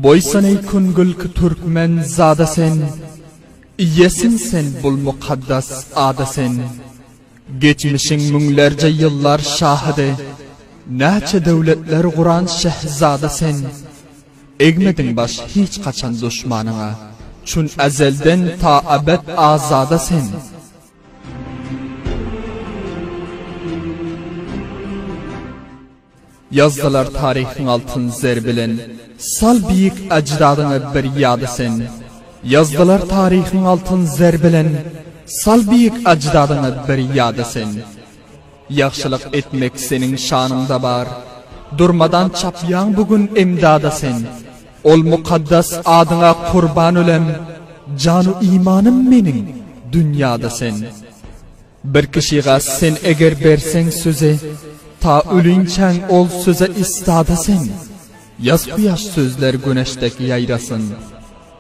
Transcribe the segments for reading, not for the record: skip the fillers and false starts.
Boysan ey kungulk Türkmen zada sen, İyesin sen bul mukaddas ada sen. Geçmişin münlerce yıllar şahide, Nəhçe devletler Kur'an şehzada sen. Egmedin baş hiç kaçan düşmanına, Çün ezelden ta ebed azada sen. Yazdılar tarihin altın zerbilen, Sal büyük ecdadını bir yadı sen. Yazdılar tarihin altın zerbilen, Sal büyük ecdadını bir yadı sen. Yaxşılık etmek senin şanında var, Durmadan çapyan bugün imdada sen. Ol mukaddas adına kurban ölem, Canu imanım benim dünyada sen. Bir kişiye sen eğer bersen söze, Ta ölünçen ol söze istada sen. Yaz kuyaş sözler güneştek yayrasın.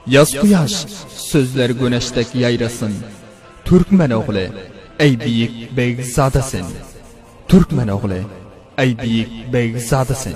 Yaz kuyaş sözler güneştek yayrasın. Türkmen oğlu ey büyük beyzada sen. Türkmen oğlu ey büyük beyzada sen.